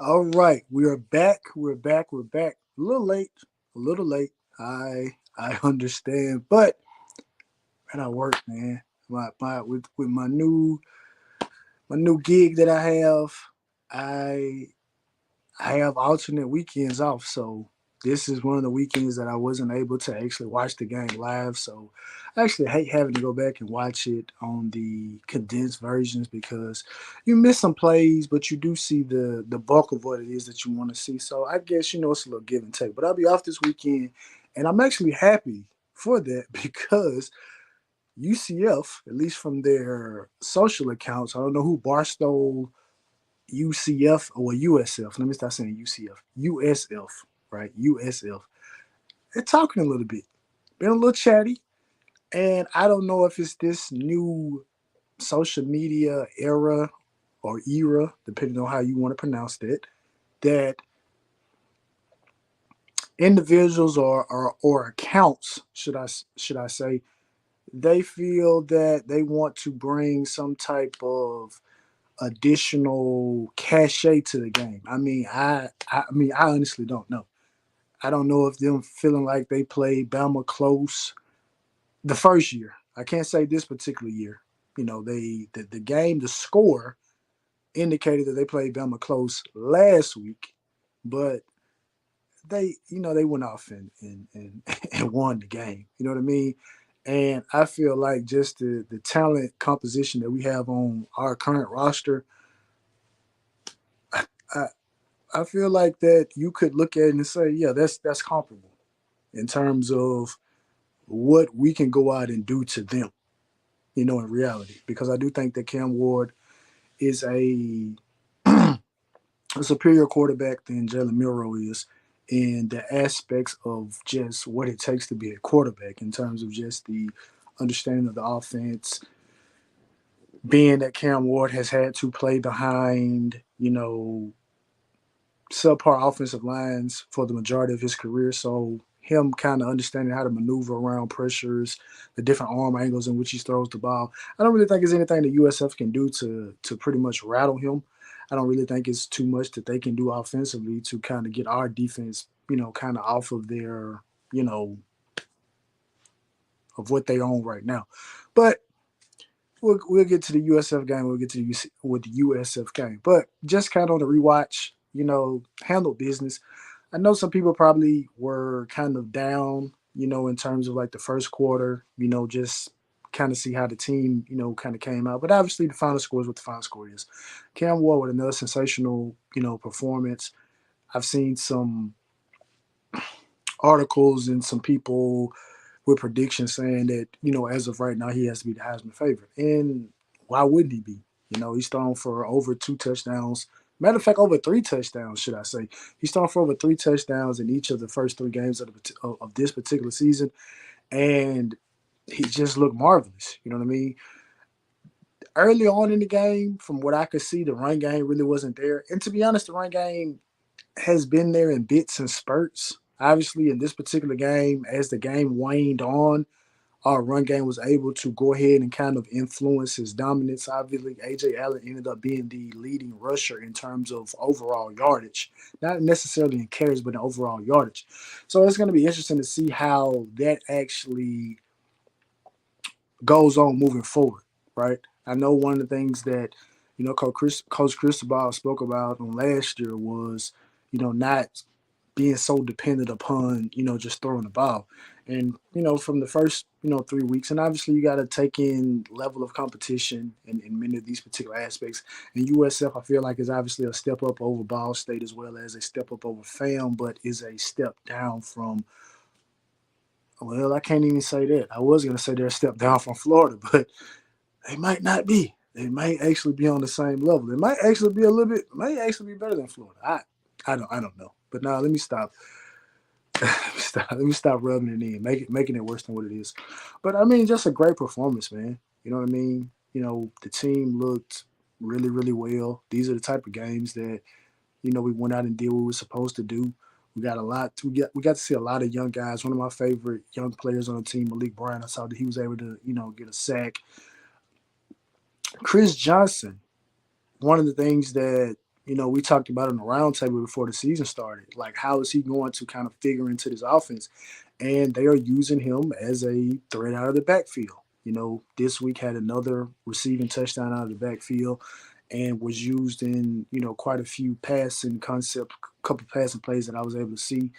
All right, we are back. We're back. We're back. A little late. A little late. I understand, but man, I work, man. With my new gig that I I have alternate weekends off. So this is one of the weekends that I wasn't able to actually watch the game live. So I actually hate having to go back and watch it on the condensed versions because you miss some plays, but you do see the bulk of what it is that you want to see. So I guess it's a little give and take. But I'll be off this weekend, and I'm actually happy for that because UCF, at least from their social accounts, I don't know who Barstow UCF or USF. Let me start saying UCF. USF, right? USF. They're talking a little bit. Been a little chatty. And I don't know if it's this new social media era, depending on how you want to pronounce it, that individuals or accounts, should I say, they feel that they want to bring some type of additional cachet to the game. I honestly don't know. I don't know if them feeling like they played Bama close the first year. I can't say this particular year. The game, the score indicated that they played Bama close last week, but they went off and and won the game. You know what I mean? And I feel like just the talent composition that we have on our current roster, I, I feel like that you could look at it and say, yeah, that's comparable in terms of what we can go out and do to them, in reality. Because I do think that Cam Ward is a superior quarterback than Jalen Milroe is in the aspects of just what it takes to be a quarterback in terms of just the understanding of the offense, being that Cam Ward has had to play behind, subpar offensive lines for the majority of his career. So him kind of understanding how to maneuver around pressures, the different arm angles in which he throws the ball. I don't really think there's anything the USF can do to pretty much rattle him. I don't really think it's too much that they can do offensively to kind of get our defense, kind of off of their, you know, of what they own right now. But we'll get to the USF game. We'll get to with the USF game. But just kind of on the rewatch, handle business. I know some people probably were kind of down, in terms of like the first quarter, just kind of see how the team, kind of came out. But obviously the final score is what the final score is. Cam Ward with another sensational, performance. I've seen some articles and some people with predictions saying that, as of right now, he has to be the Heisman favorite. And why wouldn't he be? He's thrown for over 2 touchdowns. Matter of fact, over 3 touchdowns, should I say. He's thrown for over 3 touchdowns in each of the first 3 games of this particular season. And he just looked marvelous. You know what I mean? Early on in the game, from what I could see, the run game really wasn't there. And to be honest, the run game has been there in bits and spurts. Obviously, in this particular game, as the game waned on, our run game was able to go ahead and kind of influence his dominance. Obviously, AJ Allen ended up being the leading rusher in terms of overall yardage, not necessarily in carries, but in overall yardage. So it's going to be interesting to see how that actually goes on moving forward, right? I know one of the things that Coach Cristobal spoke about on last year was not being so dependent upon just throwing the ball, and from the first 3 weeks, and obviously you got to take in level of competition in many of these particular aspects. And USF, I feel like, is obviously a step up over Ball State as well as a step up over FAM, but is a step down from, well, I can't even say that. I was going to say they're a step down from Florida, but they might not be. They might actually be on the same level. It might actually be a little bit. Might actually be better than Florida. I don't know. But now let me stop. Let me stop rubbing it in, making it worse than what it is. But I mean, just a great performance, man. You know what I mean? The team looked really, really well. These are the type of games that we went out and did what we were supposed to do. We got a lot. We got to see a lot of young guys. One of my favorite young players on the team, Malik Brown. I saw that he was able to get a sack. Chris Johnson. One of the things that we talked about it in the roundtable before the season started. Like, how is he going to kind of figure into this offense? And they are using him as a threat out of the backfield. This week had another receiving touchdown out of the backfield and was used in, quite a few passing concept, couple passing plays that I was able to see.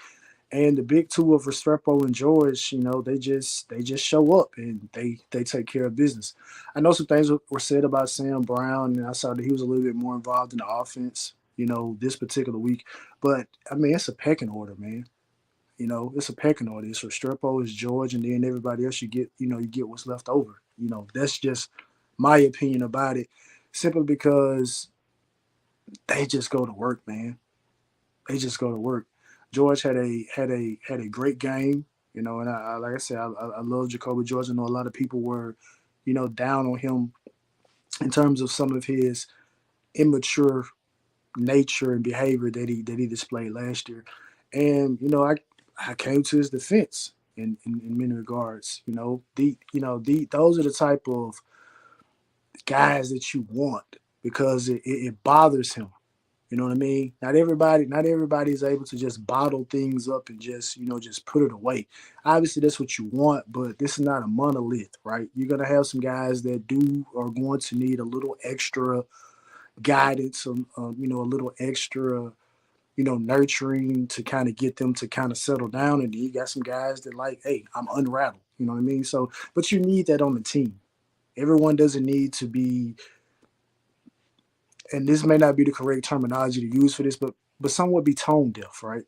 And the big two of Restrepo and George, they just show up and they take care of business. I know some things were said about Sam Brown, and I saw that he was a little bit more involved in the offense, this particular week. But I mean, it's a pecking order, man. It's a pecking order. It's Restrepo, it's George, and then everybody else you get what's left over. That's just my opinion about it. Simply because they just go to work, man. They just go to work. George had a great game, and like I said, I love Jacoby George. I know a lot of people were, down on him in terms of some of his immature nature and behavior that he displayed last year. And I came to his defense in many regards. Those are the type of guys that you want because it bothers him. You know what I mean? Not everybody is able to just bottle things up and just put it away. Obviously, that's what you want, but this is not a monolith, right? You're gonna have some guys that are going to need a little extra guidance, a little extra, nurturing to kind of get them to kind of settle down. And then you got some guys that like, hey, I'm unrattled. You know what I mean? So, but you need that on the team. Everyone doesn't need to be, and this may not be the correct terminology to use for this, but some would be tone deaf, right?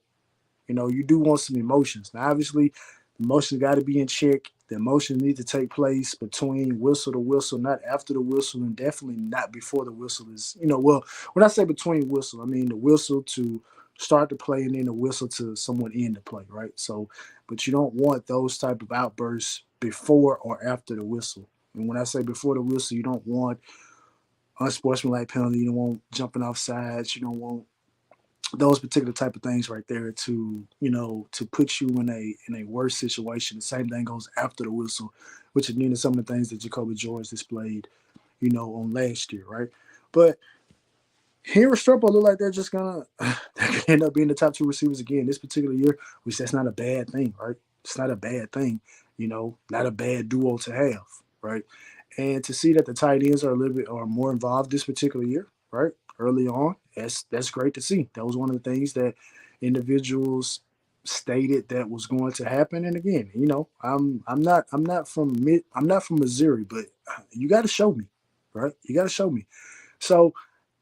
You do want some emotions. Now, obviously, emotions got to be in check. The emotions need to take place between whistle to whistle, not after the whistle, and definitely not before the whistle is. Well, when I say between whistle, I mean the whistle to start the play and then the whistle to someone end the play, right? So, but you don't want those type of outbursts before or after the whistle. And when I say before the whistle, you don't want unsportsmanlike penalty. You don't want jumping off sides. You don't want those particular type of things right there to put you in a worse situation. The same thing goes after the whistle, which is some of the things that Jacoby George displayed, on last year, right? But here, Restrepo look like they're just gonna end up being the top two receivers again this particular year, which that's not a bad thing, right? It's not a bad thing, not a bad duo to have, right? And to see that the tight ends are a little bit are more involved this particular year, right? Early on, that's great to see. That was one of the things that individuals stated that was going to happen. And again, I'm not from Missouri, but you got to show me, right? You got to show me. So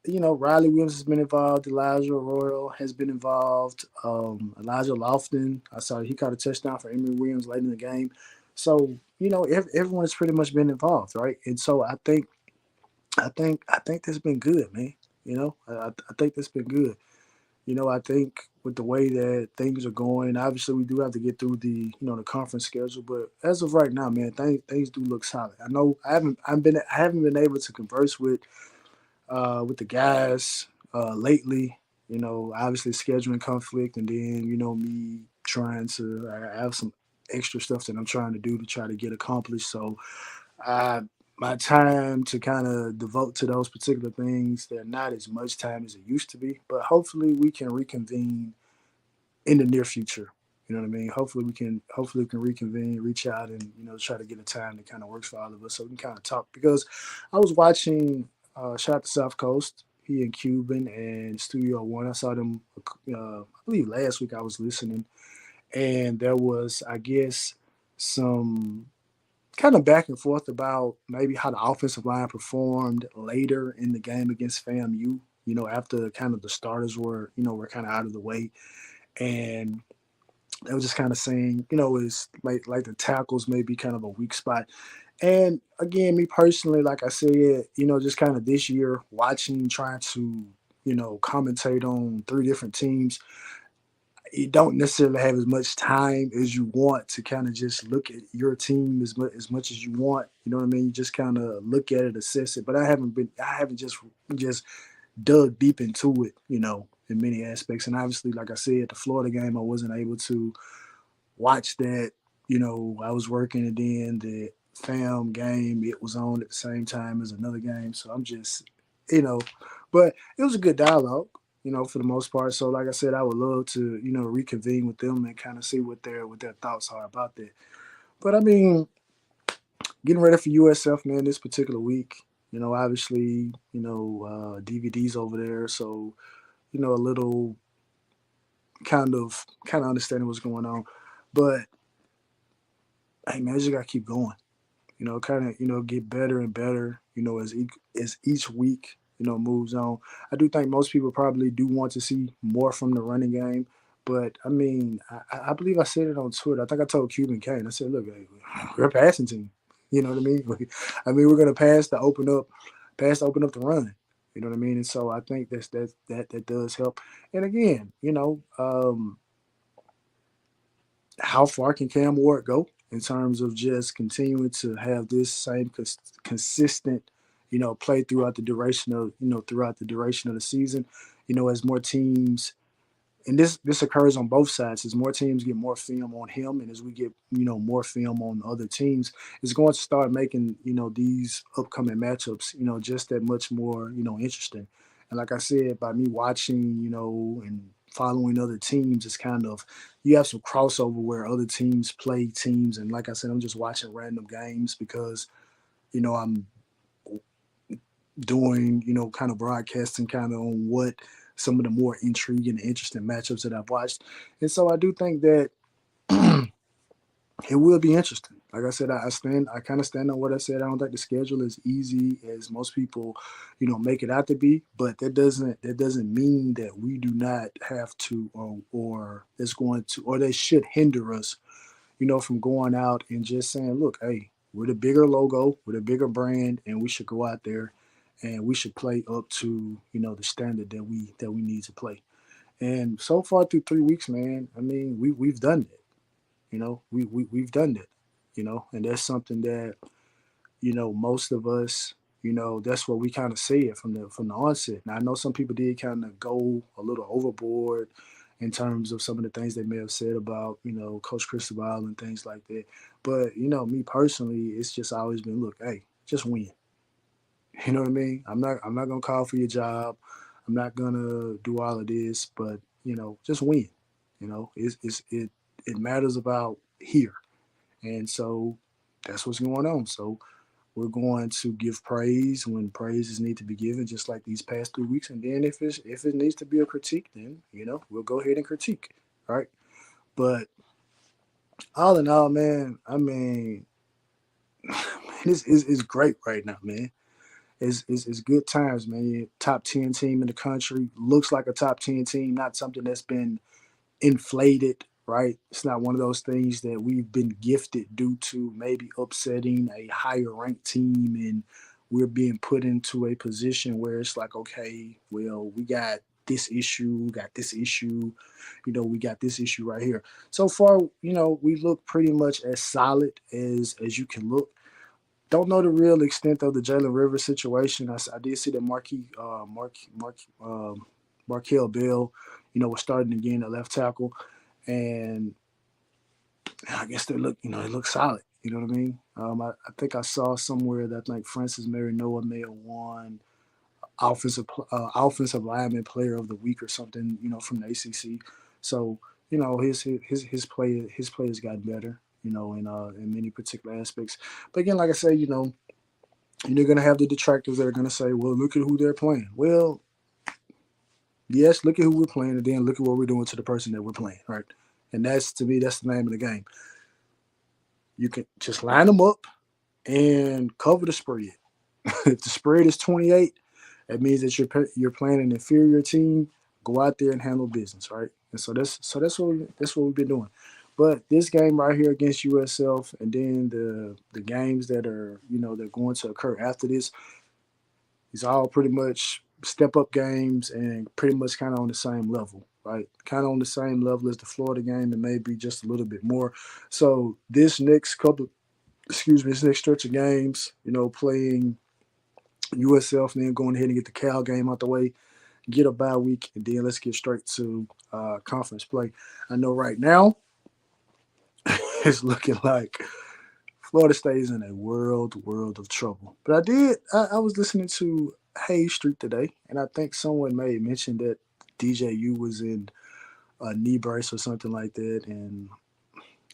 Riley Williams has been involved. Elijah Royal has been involved. Elijah Lofton, I saw he caught a touchdown for Emory Williams late in the game. So everyone has pretty much been involved, right? And so I think that's been good, man. I think that's been good. I think with the way that things are going, obviously we do have to get through the conference schedule, but as of right now, man, things do look solid. I know I haven't been able to converse with the guys lately. Obviously scheduling conflict, and then me trying to. I have some extra stuff that I'm trying to do to try to get accomplished. So I my time to kind of devote to those particular things, they're not as much time as it used to be. But hopefully we can reconvene in the near future. You know what I mean? Hopefully we can reconvene, reach out, and try to get a time that kind of works for all of us, so we can kind of talk. Because I was watching shout out to South Coast, he and Cuban and Studio One. I saw them, I believe last week. I was listening, and there was, I guess, some kind of back and forth about maybe how the offensive line performed later in the game against FAMU. After kind of the starters were kind of out of the way, and they were just kind of saying, it's like the tackles may be kind of a weak spot. And again, me personally, like I said, just kind of this year, watching, trying to, commentate on three different teams, you don't necessarily have as much time as you want to kind of just look at your team as much as you want. You know what I mean? You just kind of look at it, assess it. But I haven't just dug deep into it, in many aspects. And obviously, like I said, the Florida game, I wasn't able to watch that. I was working, and then the fam game, it was on at the same time as another game. So I'm just, you know, but it was a good dialogue. for the most part. So, like I said, I would love to, reconvene with them and kind of see what their thoughts are about that. But I mean, getting ready for USF, man, this particular week. Obviously, DVDs over there, so a little kind of understanding what's going on. But hey, man, I just gotta keep going. Kind of get better and better. As each week moves on. I do think most people probably do want to see more from the running game, but I mean, I believe I said it on Twitter. I think I told Cuban Kane. I said, look, hey, we're a passing team. You know what I mean? I mean, we're gonna pass to open up the run. You know what I mean? And so I think that does help. And again, how far can Cam Ward go in terms of just continuing to have this same consistent, play throughout the duration of the season, as more teams, and this occurs on both sides, as more teams get more film on him, and as we get more film on other teams, it's going to start making these upcoming matchups just that much more interesting. And like I said, by me watching and following other teams, it's kind of, you have some crossover where other teams play teams, and like I said, I'm just watching random games because I'm doing kind of broadcasting kind of on what some of the more intriguing and interesting matchups that I've watched. And so I do think that it will be interesting. Like I said, I kind of stand on what I said. I don't think the schedule is easy as most people, make it out to be. But that doesn't mean that we do not have to, or it's going to, or they should hinder us, from going out and just saying, look, hey, we're the bigger logo, we're the bigger brand, and we should go out there and we should play up to, the standard that we need to play. And so far through 3 weeks, man, I mean, we've done it. We've done it. And that's something that most of us, that's what we kind of say it from the onset. Now I know some people did kind of go a little overboard in terms of some of the things they may have said about Coach Cristobal and things like that. But me personally, it's just always been, look, hey, just win. You know what I mean? I'm not gonna call for your job. I'm not gonna do all of this, but just win. It matters about here, and so that's what's going on. So we're going to give praise when praises need to be given, just like these past 3 weeks. And then if it needs to be a critique, then we'll go ahead and critique, right? But all in all, man, I mean, it's great right now, man. It's good times, man. Top 10 team in the country, looks like a top 10 team, not something that's been inflated, right? It's not one of those things that we've been gifted due to maybe upsetting a higher ranked team, and we're being put into a position where it's like, okay, well, we got this issue, we got this issue, we got this issue right here. So far, we look pretty much as solid as you can look. Don't know the real extent of the Jalen Rivers situation. I did see that Markel Bell, was starting again at left tackle, and I guess they look solid. You know what I mean? I think I saw somewhere that like Francis Mary Noah may have won offensive lineman player of the week or something. From the ACC. So his play has gotten better. In many particular aspects. But again, like I say, you're gonna have the detractors that are gonna say, well, look at who they're playing. Well, yes, look at who we're playing, and then look at what we're doing to the person that we're playing, right? And that's, to me, that's the name of the game. You can just line them up and cover the spread. If the spread is 28, that means that you're playing an inferior team. Go out there and handle business, right? And so that's what we've been doing. But this game right here against USF, and then the games that are they're going to occur after this, is all pretty much step up games and pretty much kind of on the same level, right? Kind of on the same level as the Florida game, and maybe just a little bit more. So this next stretch of games, playing USF, and then going ahead and get the Cal game out the way, get a bye week, and then let's get straight to conference play. I know right now it's looking like Florida State is in a world of trouble. But I was listening to Hayes Street today, and I think someone may mention that DJU was in a knee brace or something like that. And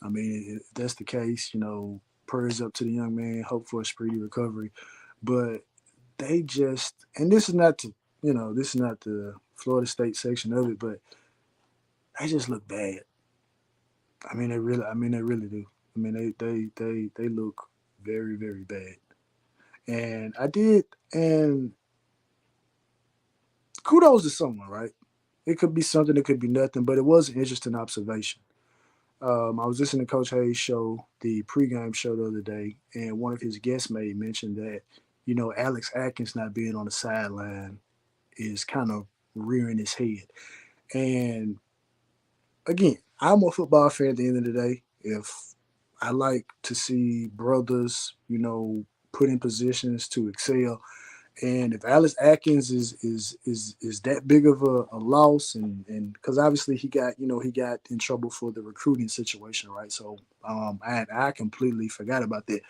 I mean, if that's the case, prayers up to the young man. Hope for a speedy recovery. But they just, and this is not the Florida State section of it, but they just look bad. They really do. They look very, very bad. And and kudos to someone, right? It could be something, it could be nothing, but it was an interesting observation. I was listening to Coach Hayes' show, the pregame show the other day, and one of his guests made mention that, Alex Atkins not being on the sideline is kind of rearing his head. And again, I'm a football fan at the end of the day. If I like to see brothers, put in positions to excel, and if Alex Atkins is that big of a loss, and because obviously he got in trouble for the recruiting situation, right? So I completely forgot about that.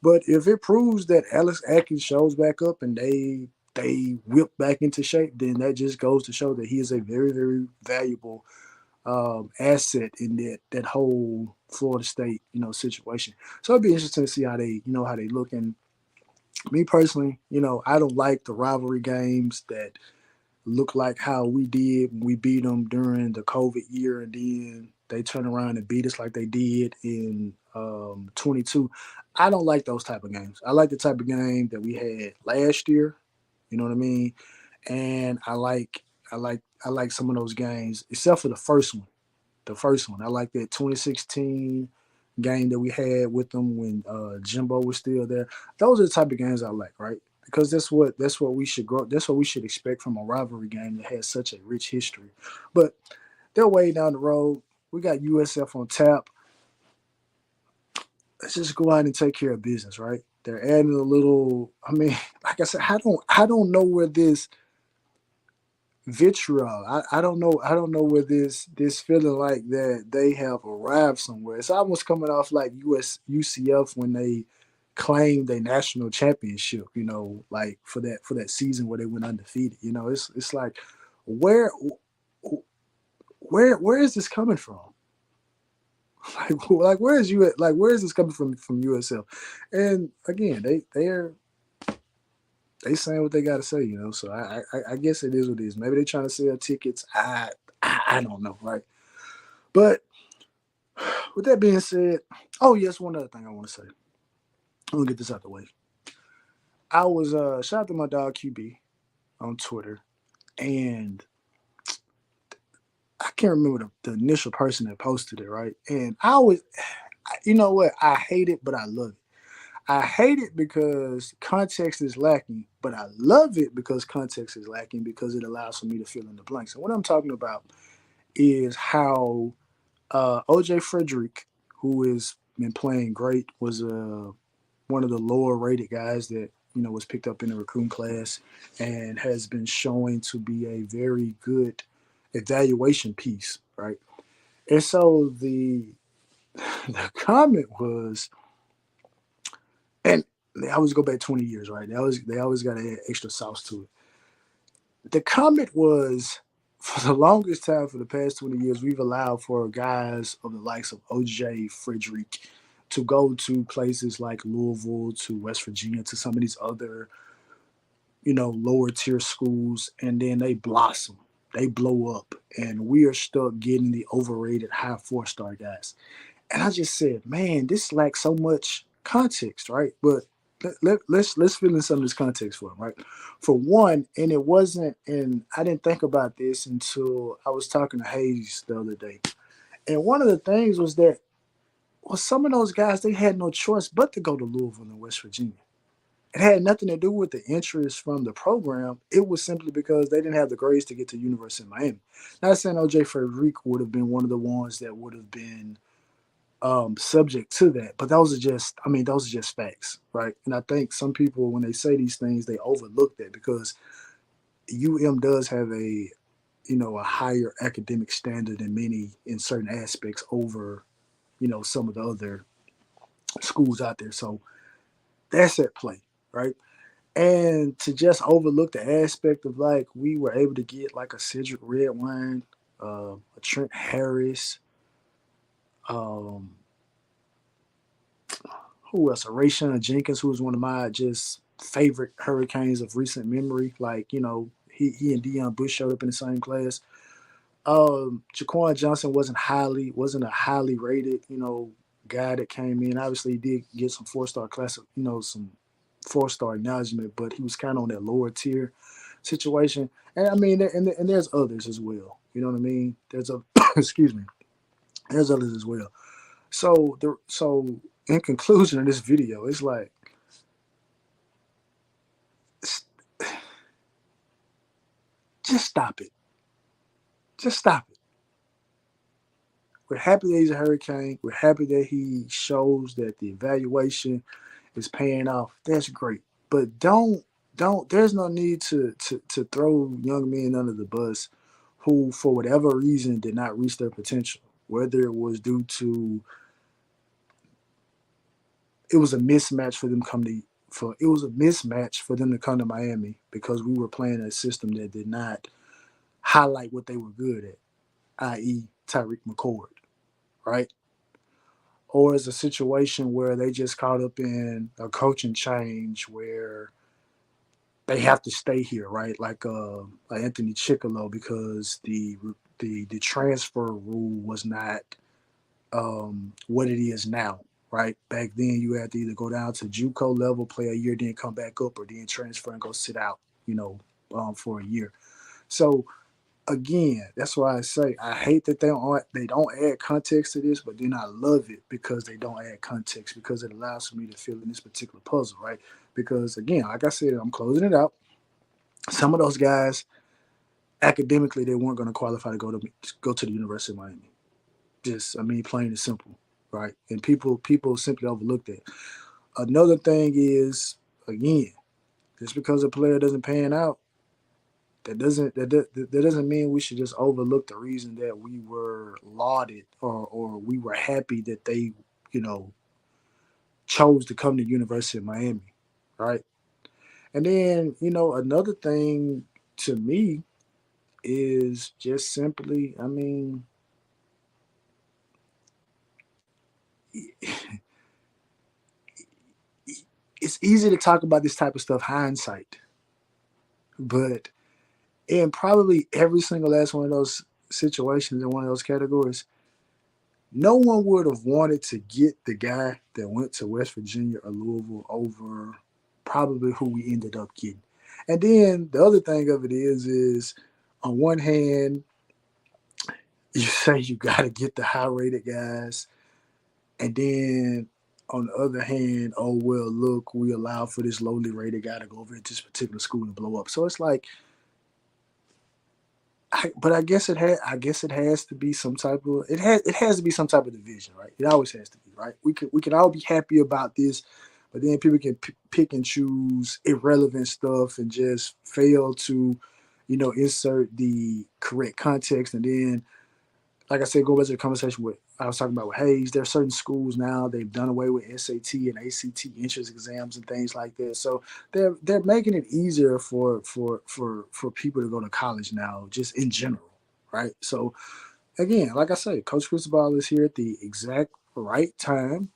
But if it proves that Alex Atkins shows back up and they whip back into shape, then that just goes to show that he is a very, very valuable asset in that whole Florida State situation. So it'd be interesting to see how they look. And me personally, I don't like the rivalry games that look like how we did when we beat them during the COVID year, and then they turn around and beat us like they did in 22. I don't like those type of games. I like the type of game that we had last year. You know what I mean? And I like some of those games, except for the first one. The first one, I like that 2016 game that we had with them when Jimbo was still there. Those are the type of games I like, right? Because that's what we should grow. That's what we should expect from a rivalry game that has such a rich history. But they're way down the road. We got USF on tap. Let's just go out and take care of business, right? They're adding a little. I mean, like I said, I don't know where this vitriol. I don't know where this feeling like that they have arrived somewhere. It's almost coming off like UCF when they claimed a national championship. Like for that season where they went undefeated. It's like where where is this coming from? Like where is you like where is this coming from USF? And again, they saying what they got to say. So I guess it is what it is. Maybe they're trying to sell tickets. I don't know, right? But with that being said, oh yes, one other thing I want to say. I'm gonna get this out the way. I was shout out to my dog QB on Twitter, and I can't remember the initial person that posted it, right? And I was, you know what? I hate it, but I love it. I hate it because context is lacking, but I love it because context is lacking because it allows for me to fill in the blanks. And what I'm talking about is how OJ Frederick, who has been playing great, was one of the lower rated guys that was picked up in the recruiting class and has been showing to be a very good evaluation piece, right? And so the comment was, and they always go back 20 years, right? They always got to add extra sauce to it. The comment was, for the longest time, for the past 20 years, we've allowed for guys of the likes of OJ Frederick to go to places like Louisville, to West Virginia, to some of these other, lower tier schools, and then they blossom. They blow up, and we are stuck getting the overrated high 4-star guys. And I just said, man, this lacks so much context, right? But let's fill in some of this context for him, right? For one, and it wasn't, and I didn't think about this until I was talking to Hayes the other day. And one of the things was that, well, some of those guys, they had no choice but to go to Louisville and West Virginia. It had nothing to do with the interest from the program. It was simply because they didn't have the grades to get to University of Miami. Not saying OJ Frederick would have been one of the ones that would have been subject to that. But those are just facts, right? And I think some people, when they say these things, they overlook that because does have a higher academic standard than many in certain aspects over, some of the other schools out there. So that's at play, right? And to just overlook the aspect of like we were able to get like a Cedric Redwine, a Trent Harris, um, who else? A Rayshon Jenkins, who was one of my just favorite Hurricanes of recent memory. Like, he and Deion Bush showed up in the same class. Jaquan Johnson wasn't a highly rated, guy that came in. Obviously, he did get some 4-star class, some 4-star acknowledgement, but he was kind of on that lower tier situation. And I mean, and there's others as well. You know what I mean? There's a excuse me. There's others as well. So in conclusion of this video, it's like just stop it. Just stop it. We're happy that he's a Hurricane. We're happy that he shows that the evaluation is paying off. That's great. But don't there's no need to throw young men under the bus who for whatever reason did not reach their potential. Whether it was due to it was a mismatch for them come to for it was a mismatch for them to come to Miami because we were playing a system that did not highlight what they were good at, i.e. Tyreek McCord, right? Or is a situation where they just caught up in a coaching change where they have to stay here, right? Like Anthony Chickalo, because the transfer rule was not what it is now, right? Back then, you had to either go down to JUCO level, play a year, then come back up, or then transfer and go sit out, for a year. So again, that's why I say I hate that they don't add context to this, but then I love it because they don't add context because it allows for me to fill in this particular puzzle, right? Because again, like I said, I'm closing it out. Some of those guys academically they weren't going to qualify to go to the University of Miami. Just I mean, plain and simple, right? And people simply overlook that. Another thing is again, just because a player doesn't pan out that doesn't mean we should just overlook the reason that we were lauded or we were happy that they you know chose to come to University of Miami, right? And then another thing to me is just simply, I mean, it's easy to talk about this type of stuff hindsight, but in probably every single last one of those situations in one of those categories, no one would have wanted to get the guy that went to West Virginia or Louisville over probably who we ended up getting. And then the other thing of it is on one hand, you say you got to get the high rated guys, and then on the other hand, oh well, look, we allow for this lowly rated guy to go over into this particular school and blow up. So it's like but I guess it had. I guess it has to be some type of. It has to be some type of division, right? It always has to be, right? We can all be happy about this, but then people can pick and choose irrelevant stuff and just fail to, insert the correct context. And then, like I said, go back to the conversation with I was talking about with Hayes. There are certain schools now they've done away with SAT and ACT entrance exams and things like that. So they're making it easier for people to go to college now, just in general, right? So again, like I say, Coach Cristobal is here at the exact right time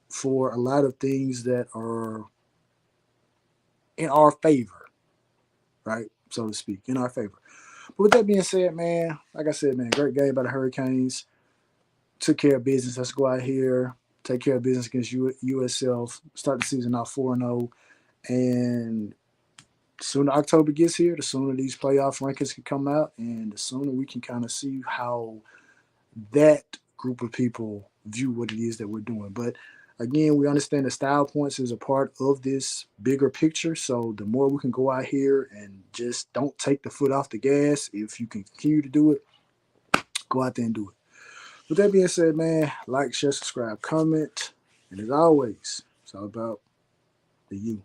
for a lot of things that are in our favor, right? So to speak, in our favor. But with that being said, man, like I said, man, great game by the Hurricanes. Took care of business. Let's go out here, take care of business against USF, start the season off 4-0. And the sooner October gets here, the sooner these playoff rankings can come out, and the sooner we can kind of see how that group of people view what it is that we're doing. But again, we understand the style points is a part of this bigger picture. So the more we can go out here and just don't take the foot off the gas, if you can continue to do it, go out there and do it. With that being said, man, like, share, subscribe, comment. And as always, it's all about the you.